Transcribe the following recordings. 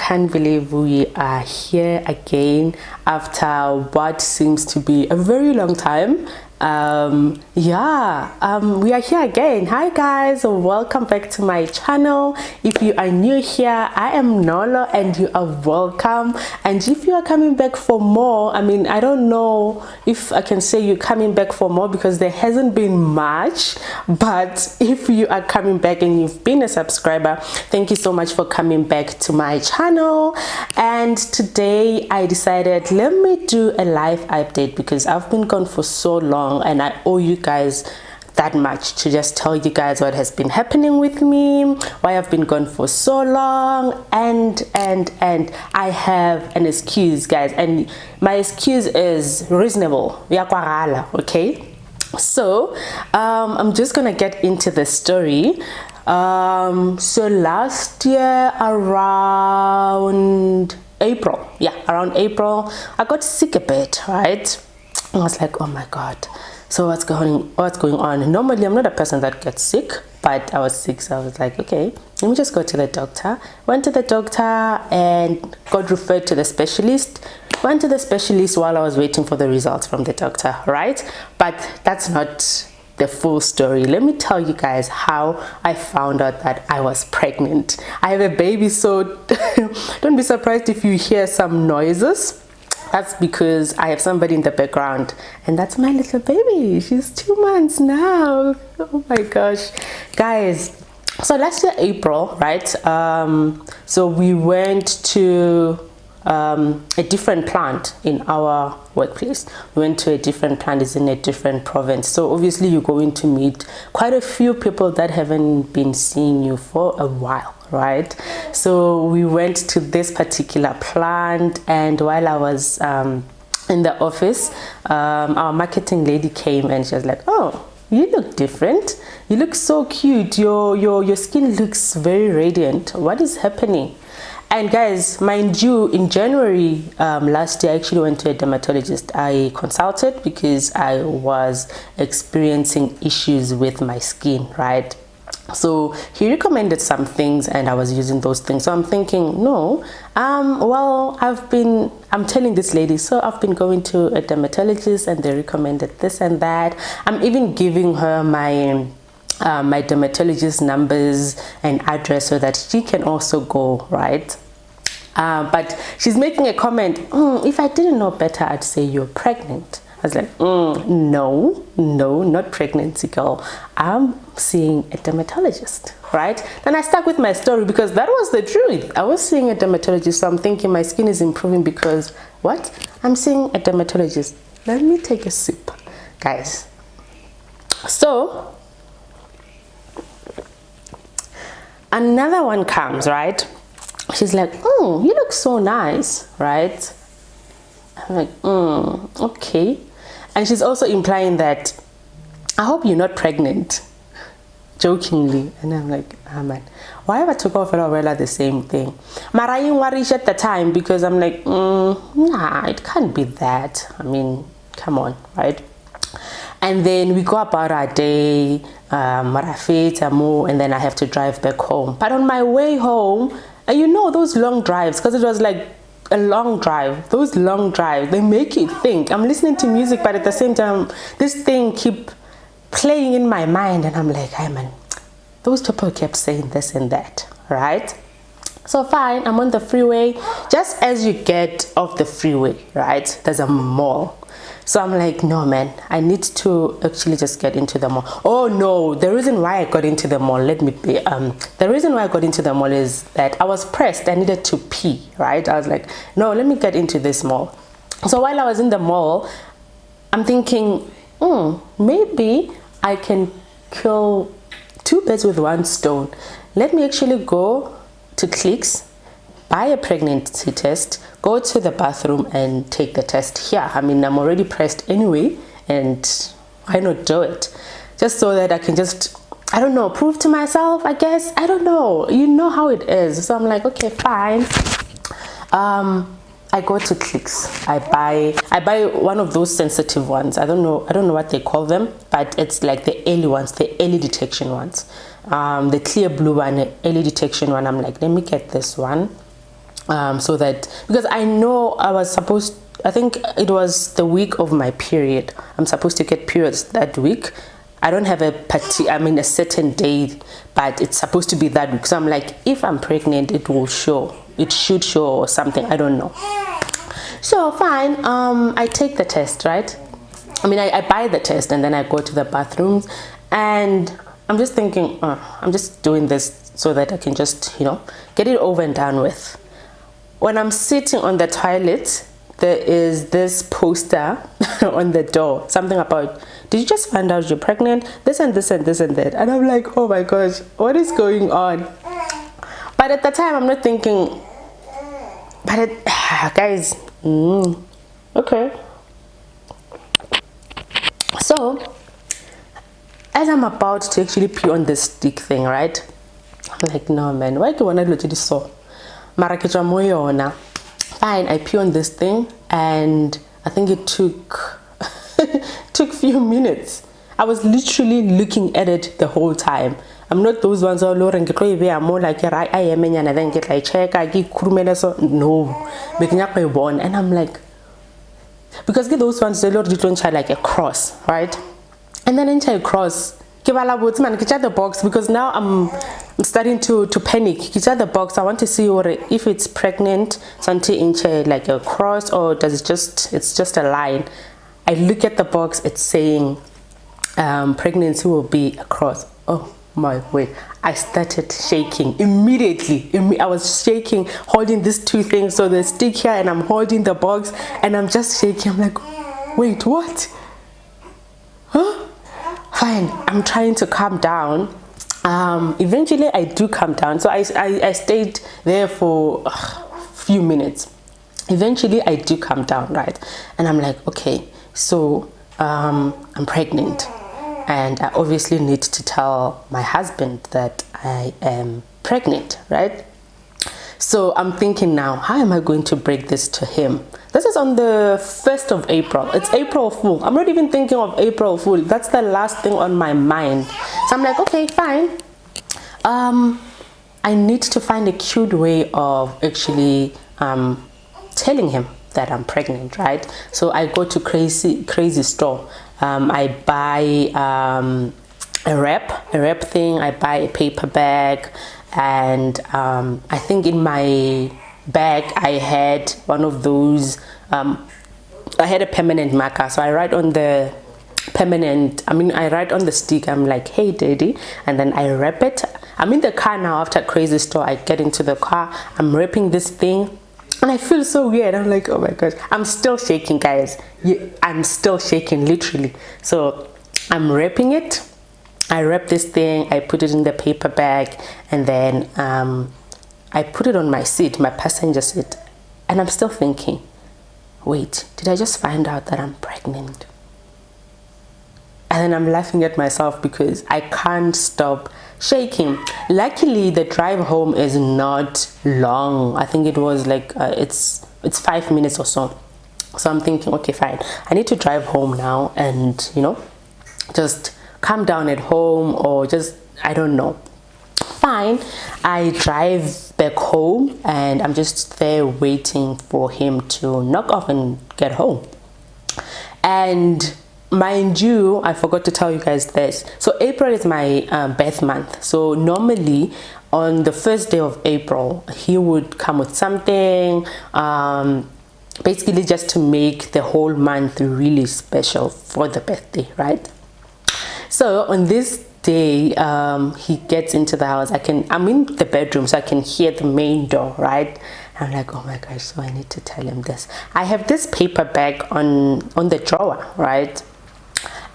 can't believe we are here again after what seems to be a very long time. We are here again. Hi guys, welcome back to my channel. If you are new here, I am Nolo and you are welcome. And if you are coming back for more, I don't know if I can say you're coming back for more because there hasn't been much, but if you are coming back and you've been a subscriber, thank you so much for coming back to my channel. And today I decided, let me do a live update because I've been gone for so long and I owe you guys that much to just tell you guys what has been happening with me, why I've been gone for so long, and I have an excuse, guys, and my excuse is reasonable. Okay, so I'm just gonna get into the story. So last year around April, around April, I got sick a bit, right? I was like, oh my god, so what's going on? Normally I'm not a person that gets sick, but I was sick, so I was like, okay, let me just go to the doctor. Went to the doctor and got referred to the specialist. Went to the specialist while I was waiting for the results from the doctor, right? But that's not the full story. Let me tell you guys how I found out that I was pregnant. I have a baby, so don't be surprised if you hear some noises. That's because I have somebody in the background, and that's my little baby. She's 2 months now. Oh my gosh, guys. So last year April, right, so we went to a different plant in our workplace. We went to a different plant. It's in a different province, so obviously you're going to meet quite a few people that haven't been seeing you for a while, right? So we went to this particular plant, and while I was in the office, our marketing lady came and she was like, oh, you look different, you look so cute, your skin looks very radiant, what is happening? And guys, mind you, in January last year, I actually went to a dermatologist. I consulted because I was experiencing issues with my skin, right? So he recommended some things and I was using those things. So I'm thinking, no, well, I'm telling this lady, so I've been going to a dermatologist and they recommended this and that. I'm even giving her my my dermatologist numbers and address so that she can also go, right? But she's making a comment, if I didn't know better, I'd say you're pregnant. I was like, no, not pregnancy, girl. I'm seeing a dermatologist, right? Then I stuck with my story because that was the truth. I was seeing a dermatologist, so I'm thinking my skin is improving because what? I'm seeing a dermatologist. Let me take a sip, guys. So another one comes, right? She's like, you look so nice, right? I'm like, okay. And she's also implying that I hope you're not pregnant, jokingly. And I'm like, man, why have I took off and the same thing? Mara I worried at the time because I'm like, nah, it can't be that. Come on, right? And then we go about our day, and then I have to drive back home. But on my way home, and you know those long drives, because it was like a long drive, those long drives, they make you think. I'm listening to music, but at the same time, this thing keep playing in my mind, and I'm like, hey man, those people kept saying this and that, right? So fine, I'm on the freeway. Just as you get off the freeway, right, there's a mall. So I'm like, no man, I need to actually just get into the mall. Oh no, the reason why I got into the mall, the reason why I got into the mall is that I was pressed. I needed to pee, right? I was like, no, let me get into this mall. So while I was in the mall, I'm thinking, maybe I can kill 2 birds with 1 stone. Let me actually go to Clicks, buy a pregnancy test, go to the bathroom and take the test here. I'm already pressed anyway, and why not do it? Just so that I can just, I don't know, prove to myself, I guess. I don't know. You know how it is. So I'm like, okay, fine. I go to Clicks. I buy one of those sensitive ones. I don't know what they call them, but it's like the early ones, the early detection ones. The clear blue one, early detection one. I'm like, let me get this one. so that, because I know I think it was the week of my period. I'm supposed to get periods that week. I don't have a certain day, but it's supposed to be that week. So I'm like, if I'm pregnant, it should show or something. I don't know. So fine, I take the test, right? I buy the test, and then I go to the bathrooms, and I'm just thinking, I'm just doing this so that I can just, get it over and done with. When I'm sitting on the toilet, there is this poster on the door, something about, did you just find out you're pregnant? This and this and this and that. And I'm like, oh my gosh, what is going on? But at the time, I'm not thinking, guys, okay. So, as I'm about to actually pee on this stick thing, right? I'm like, no man, why do you want to do this so? Fine, I pee on this thing, and I think it took few minutes. I was literally looking at it the whole time. I'm not those ones who are more like I am, and then get like check, I give no, and I'm like, because those ones they don't try like a cross, right? And then into a cross, get the box, because now I'm starting to panic. Get the box. I want to see if it's pregnant, something into like a cross, or does it's just a line. I look at the box, it's saying pregnancy will be a cross. Oh my word, I started shaking immediately. I was shaking, holding these two things, so the stick here, and I'm holding the box, and I'm just shaking. I'm like, wait, what? Huh? Fine, I'm trying to calm down. Eventually I do calm down, so I stayed there for a few minutes. Eventually I do calm down, right? And I'm like, okay, so I'm pregnant, and I obviously need to tell my husband that I am pregnant, right? So I'm thinking now, how am I going to break this to him? This is on the 1st of April. It's April Fool. I'm not even thinking of April Fool. That's the last thing on my mind. So I'm like, okay, fine. I need to find a cute way of actually telling him that I'm pregnant, right? So I go to crazy store. I buy a wrap thing. I buy a paper bag, and I think in my bag I had one of those. I had a permanent marker, so I write on the I write on the stick. I'm like, hey daddy, and then I wrap it. I'm in the car now after crazy store. I get into the car, I'm wrapping this thing, and I feel so weird. I'm like, oh my gosh, I'm still shaking, guys. I'm still shaking, literally. So I'm wrapping it. I wrap this thing, I put it in the paper bag, and then I put it on my seat, my passenger seat, and I'm still thinking, wait, did I just find out that I'm pregnant? And then I'm laughing at myself because I can't stop shaking. Luckily, the drive home is not long. I think it was like it's 5 minutes or so. So I'm thinking, okay, fine, I need to drive home now, and just calm down at home, or just, I don't know. Fine, I drive back home, and I'm just there waiting for him to knock off and get home. And mind you, I forgot to tell you guys this. So April is my birth month. So normally on the first day of April, he would come with something, basically just to make the whole month really special for the birthday, right? So on this day, he gets into the house. I'm in the bedroom, so I can hear the main door, right? I'm like, oh my gosh, so I need to tell him this. I have this paper bag on the drawer, right?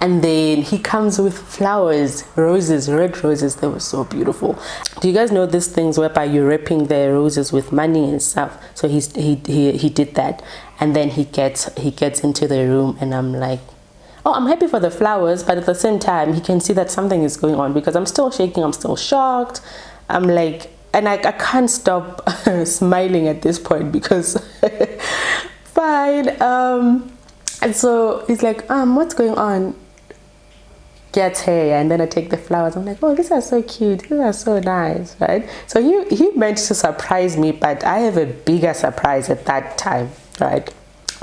And then he comes with flowers, roses, red roses. They were so beautiful. Do you guys know these things whereby you're wrapping the roses with money and stuff? So he did that, and then he gets into the room, and I'm like, oh, I'm happy for the flowers, but at the same time, he can see that something is going on because I'm still shaking. I'm still shocked. I'm like, and I can't stop smiling at this point because fine. And so he's like, what's going on? gets hair, and then I take the flowers. I'm like, oh, these are so cute. These are so nice, right? So he meant to surprise me, but I have a bigger surprise at that time, right?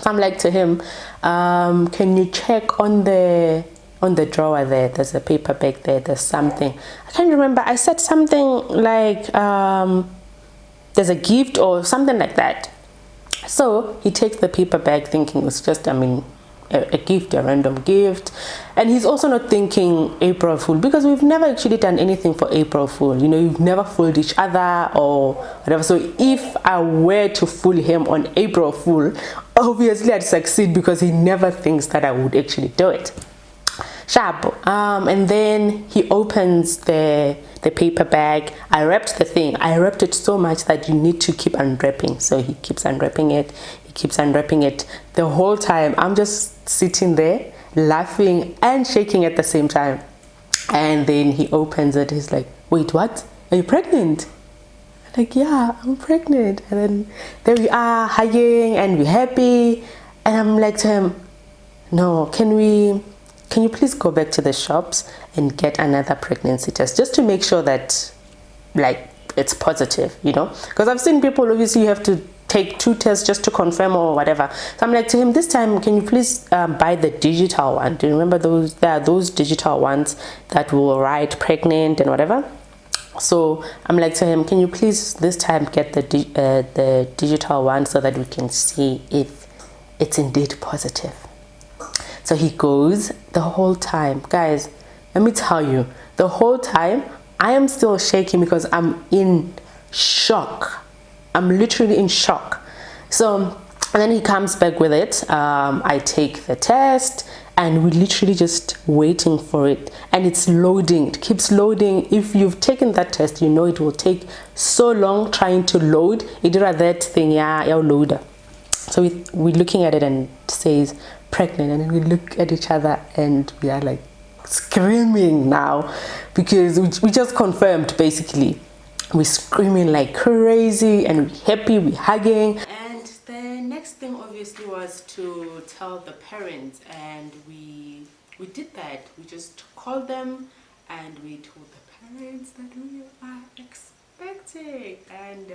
So I'm like to him, can you check on the drawer there? There's a paper bag there. There's something. I can't remember. I said something like, there's a gift or something like that. So he takes the paper bag thinking it's just, a gift, a random gift. And he's also not thinking April Fool, because we've never actually done anything for April Fool. You know, we've never fooled each other or whatever. So if I were to fool him on April Fool, obviously I'd succeed, because he never thinks that I would actually do it. Sharp. And then he opens the paper bag. I wrapped the thing. I wrapped it so much that you need to keep unwrapping. So he keeps unwrapping it. He keeps unwrapping it. The whole time I'm just sitting there laughing and shaking at the same time. And then he opens it. He's like, wait, what? Are you pregnant? I'm like, yeah, I'm pregnant. And then there we are, hugging, and we're happy. And I'm like to him, no, can you please go back to the shops and get another pregnancy test, just to make sure that, like, it's positive, you know? Because I've seen people, obviously you have to take 2 tests just to confirm or whatever. So I'm like to him, this time, can you please buy the digital one? Do you remember those? There are those digital ones that will write pregnant and whatever. So I'm like to him, can you please this time get the digital one, so that we can see if it's indeed positive. So he goes. The whole time, guys, let me tell you, the whole time I am still shaking, because I'm in shock. I'm literally in shock. So, and then he comes back with it. I take the test, and we're literally just waiting for it, and it's loading. It keeps loading. If you've taken that test, you know it will take so long trying to load. It did that thing, yeah, loader. So we're looking at it, and it says pregnant, and then we look at each other and we are like screaming now, because we just confirmed. Basically, we're screaming like crazy, and we're happy, we're hugging. And the next thing obviously was to tell the parents, and we did that. We just called them and we told the parents that we are expecting, and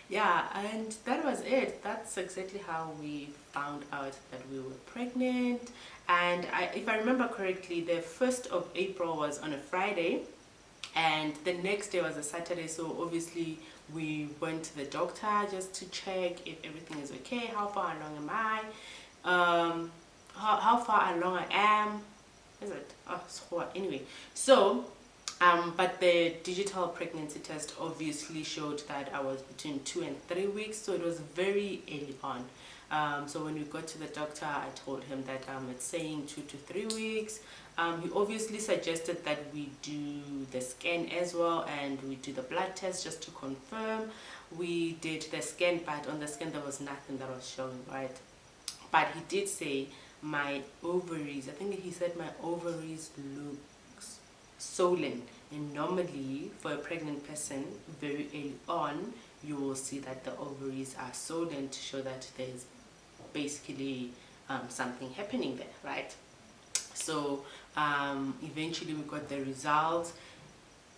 yeah, and that was it. That's exactly how we found out that we were pregnant. And if I remember correctly, the 1st of April was on a Friday, and the next day was a Saturday. So obviously we went to the doctor just to check if everything is okay. How far along am I? How far along I am? Is it? Oh, so anyway, so but the digital pregnancy test obviously showed that I was between 2 and 3 weeks, so it was very early on. So when we got to the doctor, I told him that it's saying 2 to 3 weeks. He obviously suggested that we do the scan as well, and we do the blood test just to confirm. We did the scan, but on the scan there was nothing that was showing, right? But he did say my ovaries, I think he said my ovaries looks swollen, and normally for a pregnant person very early on you will see that the ovaries are swollen to show that there's basically something happening there, right? So eventually we got the results.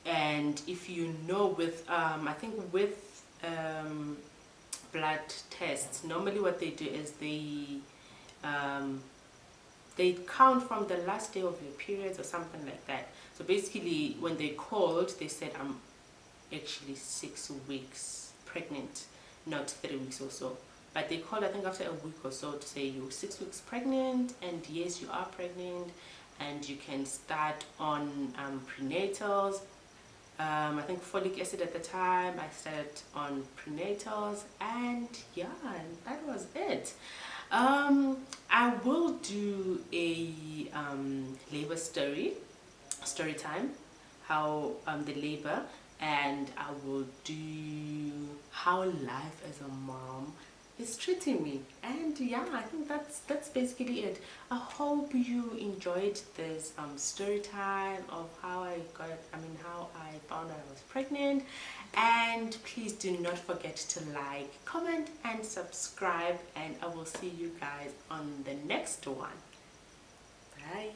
And if you know, with I think with blood tests, normally what they do is they count from the last day of your periods or something like that. So basically when they called, they said I'm actually 6 weeks pregnant, not 3 weeks or so. But they called, I think, after a week or so to say you're 6 weeks pregnant, and yes, you are pregnant, and you can start on prenatals. I think folic acid at the time. I started on prenatals, and yeah, that was it. I will do a labor story time, how the labor, and I will do how life as a mom is treating me. And yeah, I think that's basically it. I hope you enjoyed this story time of how I found out I was pregnant. And please do not forget to like, comment and subscribe, and I will see you guys on the next one. Bye.